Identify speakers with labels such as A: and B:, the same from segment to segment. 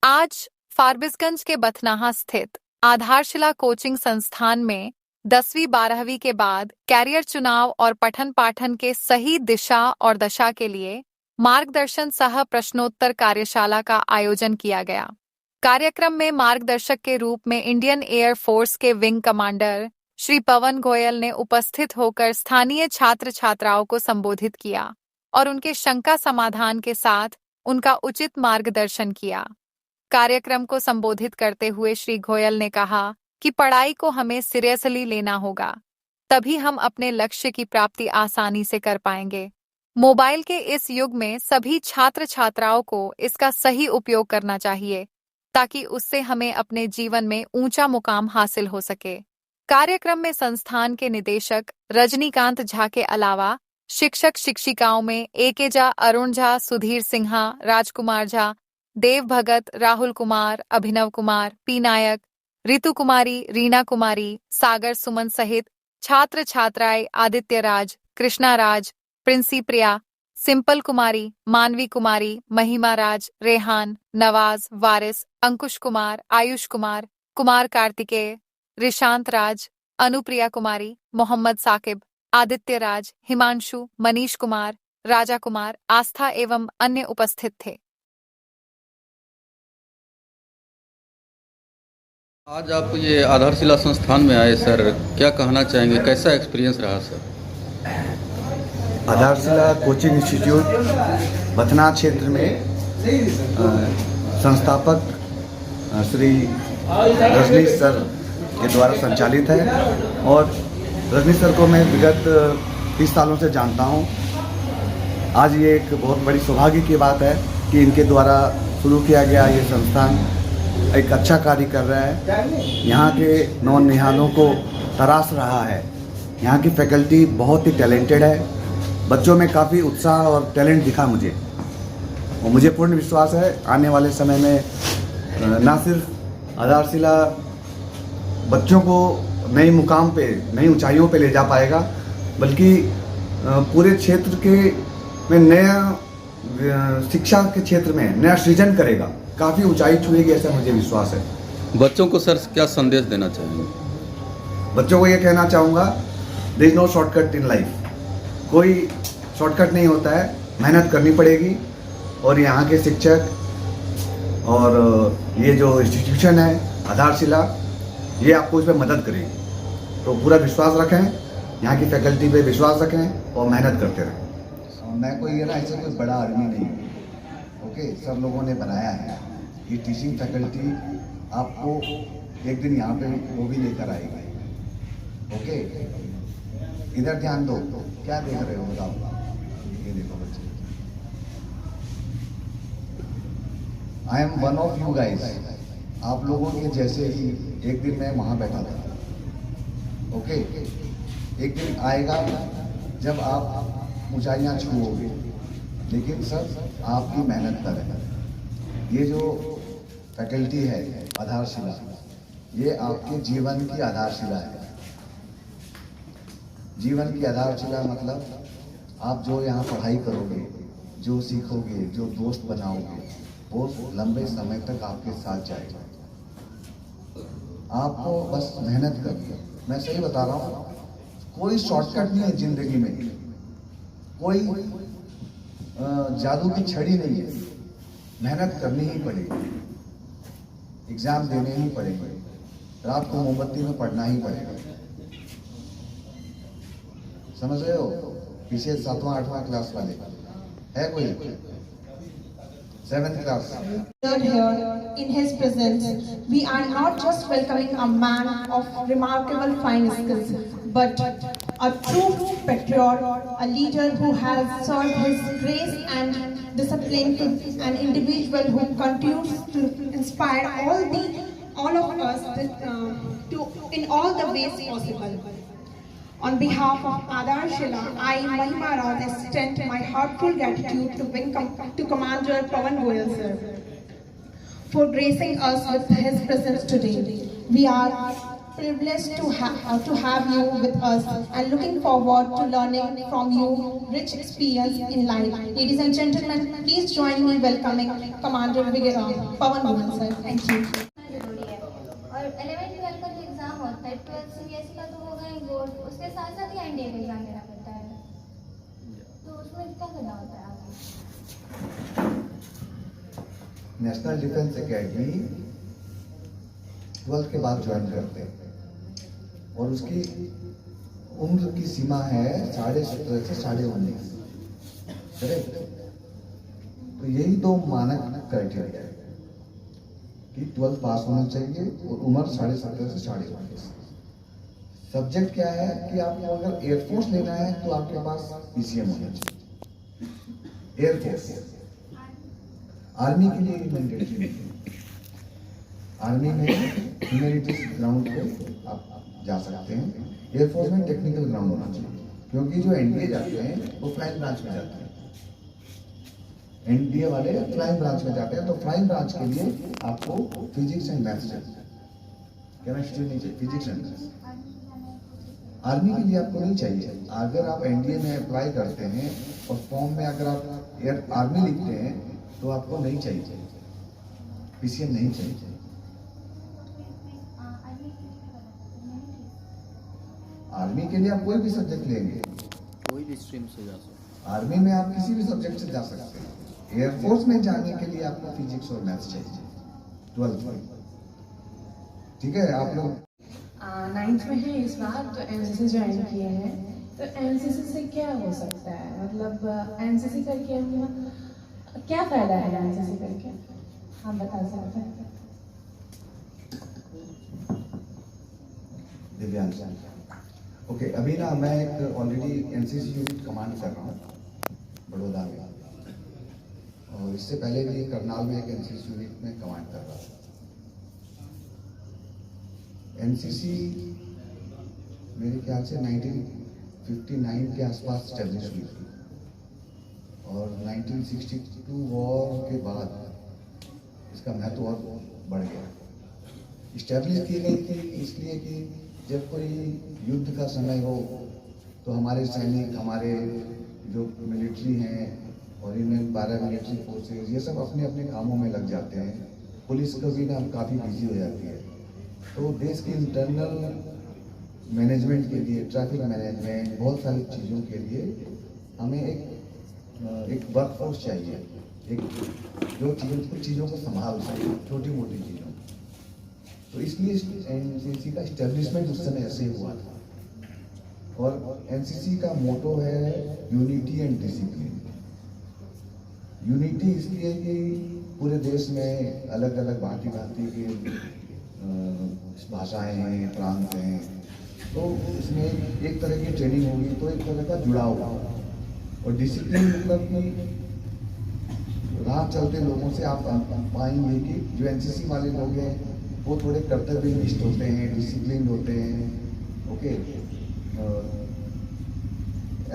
A: आज फारबिसगंज के बथनाहा स्थित आधारशिला कोचिंग संस्थान में 10वीं-12वीं के बाद कैरियर चुनाव और पठन पाठन के सही दिशा और दशा के लिए मार्गदर्शन सह प्रश्नोत्तर कार्यशाला का आयोजन किया गया। कार्यक्रम में मार्गदर्शक के रूप में इंडियन एयर फोर्स के विंग कमांडर श्री पवन गोयल ने उपस्थित होकर स्थानीय छात्र छात्राओं को संबोधित किया और उनके शंका समाधान के साथ उनका उचित मार्गदर्शन किया। कार्यक्रम को संबोधित करते हुए श्री गोयल ने कहा कि पढ़ाई को हमें सीरियसली लेना होगा, तभी हम अपने लक्ष्य की प्राप्ति आसानी से कर पाएंगे। मोबाइल के इस युग में सभी छात्र छात्राओं को इसका सही उपयोग करना चाहिए ताकि उससे हमें अपने जीवन में ऊंचा मुकाम हासिल हो सके। कार्यक्रम में संस्थान के निदेशक रजनीकांत झा के अलावा शिक्षक शिक्षिकाओं में एके झा, अरुण झा, सुधीर सिन्हा, राजकुमार झा, देव भगत, राहुल कुमार, अभिनव कुमार, पी नायक, रितु कुमारी, रीना कुमारी, सागर सुमन सहित छात्र छात्राएं आदित्य राज, कृष्णा राज, प्रिंसी प्रिया, सिंपल कुमारी, मानवी कुमारी, महिमा राज, रेहान, नवाज, वारिस, अंकुश कुमार, आयुष कुमार, कुमार कार्तिकेय, रिशांत राज, अनुप्रिया कुमारी, मोहम्मद साकिब, आदित्य राज, हिमांशु, मनीष कुमार, राजा कुमार, आस्था एवं अन्य उपस्थित थे।
B: आज आप ये आधारशिला संस्थान में आए सर, क्या कहना चाहेंगे, कैसा एक्सपीरियंस रहा सर?
C: आधारशिला कोचिंग इंस्टीट्यूट बथनाहा क्षेत्र में संस्थापक श्री रजनीश सर के द्वारा संचालित है और रजनीश सर को मैं विगत 30 सालों से जानता हूं। आज ये एक बहुत बड़ी सौभाग्य की बात है कि इनके द्वारा शुरू किया गया ये संस्थान एक अच्छा कार्य कर रहा है। यहाँ के नौनिहालों को तराश रहा है। यहाँ की फैकल्टी बहुत ही टैलेंटेड है। बच्चों में काफ़ी उत्साह और टैलेंट दिखा मुझे, और मुझे पूर्ण विश्वास है आने वाले समय में न सिर्फ आधारशिला बच्चों को नई मुकाम पे, नई ऊंचाइयों पे ले जा पाएगा, बल्कि पूरे क्षेत्र के में नया शिक्षा के क्षेत्र में नया सृजन करेगा, काफ़ी ऊंचाई छुएगी, ऐसा मुझे विश्वास है।
B: बच्चों को सर क्या संदेश देना चाहेंगे?
C: बच्चों को ये कहना चाहूँगा, there is no shortcut in life. कोई शॉर्टकट नहीं होता है, मेहनत करनी पड़ेगी। और यहाँ के शिक्षक और ये जो इंस्टीट्यूशन है आधारशिला, ये आपको इस पर मदद करेगी। तो पूरा विश्वास रखें, यहाँ की फैकल्टी पे विश्वास रखें और मेहनत करते रहें। मैं कोई ऐसे कोई बड़ा आदमी नहीं, ओके, सब लोगों ने बनाया है। ये टीचिंग फैकल्टी आपको एक दिन यहाँ पे वो भी लेकर आएगी। ओके, इधर ध्यान दो, क्या देख रहे हो बताओ? ये देखो बच्चे, I am one of you guys. आप लोगों के जैसे ही एक दिन मैं वहाँ बैठा था। ओके, एक दिन आएगा जब आप ऊंचाइयाँ छूओगे, लेकिन सर आपकी मेहनत पर है। ये जो फैकल्टी है आधारशिला, ये आपके जीवन की आधारशिला है। जीवन की आधारशिला मतलब आप जो यहाँ पढ़ाई करोगे, जो सीखोगे, जो दोस्त बनाओगे, वो लंबे समय तक आपके साथ जाएगा। आपको बस मेहनत करनी है। मैं सही बता रहा हूँ, कोई शॉर्टकट नहीं है जिंदगी में, कोई जादू की छड़ी नहीं है। मेहनत करनी ही पड़ेगी, एग्जाम देने ही पड़ेंगे, रात को मोमबत्ती में पढ़ना ही पड़ेगा। समझ रहे हो? पीछे 7वां 8वां क्लास वाले है कोई? 7th class.
D: Here in his presence, we are not just welcoming a man of remarkable fine skills, but a true patriot, a leader who has served his grace and discipline to an individual who continues to inspire all of us to in all the ways possible. On behalf of Adarshila, I, Mahima Raj, extend my heartfelt gratitude to Commander Pawan Goyal sir for gracing us with his presence today. We are privileged to have you with us and looking forward to learning from you rich experience in life. Ladies and gentlemen, please join me in welcoming Commander Pawan Bhuman sir. Thank you.
E: जरूरी है और 11th 12th का जो exam होता है 12th CBSE का तो होगा ही बोर्ड, उसके साथ साथ ही एनडीए का एग्जाम देना पड़ता है, तो उसमें क्या करना होता है आगे?
C: नेशनल डिफेंस एकेडमी 12th के बाद ज्वाइन करते हैं और उसकी उम्र की सीमा है 17.5 से 19.5, करेक्ट? तो यही दो मानक क्राइटेरिया है कि 12th पास होना चाहिए और उम्र 17.5 से 19.5। सब्जेक्ट क्या है कि आपको अगर एयरफोर्स लेना है तो आपके पास पीसीएम होना चाहिए। एयरफोर्स, आर्मी के लिए मैंडेटरी नहीं है। आर्मी में ह्यूमैनिटीज ग्राउंड पे आप जा सकते हैं, एयरफोर्स में टेक्निकल ग्राउंड होना चाहिए, क्योंकि जो एनडीए जाते हैं वो फ्लाइंग ब्रांच में जाते हैं। एनडीए वाले फ्लाइंग ब्रांच में जाते हैं, तो फ्लाइंग ब्रांच के लिए आपको फिजिक्स एंड मैथ्स चाहिए, केमिस्ट्री नहीं चाहिए, फिजिक्स एंड मैथ्स। आर्मी के लिए आपको नहीं चाहिए। अगर आप एनडीए में अप्लाई करते हैं और फॉर्म में अगर आप एयर आर्मी लिखते हैं तो आपको नहीं चाहिए, पीसीएम नहीं चाहिए। आर्मी के लिए आप कोई भी सब्जेक्ट लेंगे,
B: कोई भी स्ट्रीम से जा सकते
C: आर्मी में आप किसी भी सब्जेक्ट से जा सकते हैं। एयरफोर्स में जाने के लिए आपको फिजिक्स और मैथ्स चाहिए 12th में, ठीक है? आप लोग
F: 9th में है इस बार, तो एनसीसी ज्वाइन किए हैं। तो एनसीसी से क्या हो सकता है, मतलब एनसीसी करके हम क्या फ़ायदा है एनसीसी करके, हम बता सकते हैं?
C: दिव्यांश, ओके, अभी ना मैं एक ऑलरेडी एनसीसी यूनिट कमांड कर रहा हूँ बड़ौदा में, और इससे पहले भी करनाल में एक एनसीसी यूनिट में कमांड कर रहा था। एनसीसी मेरे ख्याल से 1959 के आसपास स्टैब्लिश हुई थी और 1962 वॉर के बाद इसका महत्व और बढ़ गया। स्टैब्लिश की गई थी इसलिए कि जब कोई युद्ध का समय हो तो हमारे सैनिक, हमारे जो मिलिट्री हैं और इनमें पैरा मिलिट्री फोर्सेज, ये सब अपने अपने कामों में लग जाते हैं। पुलिस को भी ना काफ़ी बिजी हो जाती है, तो देश के इंटरनल मैनेजमेंट के लिए, ट्रैफिक मैनेजमेंट, बहुत सारी चीज़ों के लिए हमें एक वर्कफोर्स चाहिए, एक जो कुछ चीज़ों को संभाल सके, छोटी मोटी चीज़ों। तो इसलिए एनसीसी का इस्टेब्लिशमेंट उस समय ऐसे हुआ था, और एनसीसी का मोटो है यूनिटी एंड डिसिप्लिन। यूनिटी इसलिए कि पूरे देश में अलग अलग भांति की भाषाएं हैं, प्रांत हैं, तो इसमें एक तरह की ट्रेनिंग होगी तो एक तरह का जुड़ाव होगा। और डिसिप्लिन मतलब कि राह चलते लोगों से आप पाएंगे कि जो एनसीसी वाले लोग हैं वो थोड़े कर्तव्यनिष्ठ होते हैं, डिसिप्लिन होते हैं, ओके,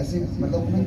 C: ऐसे मतलब उन्हें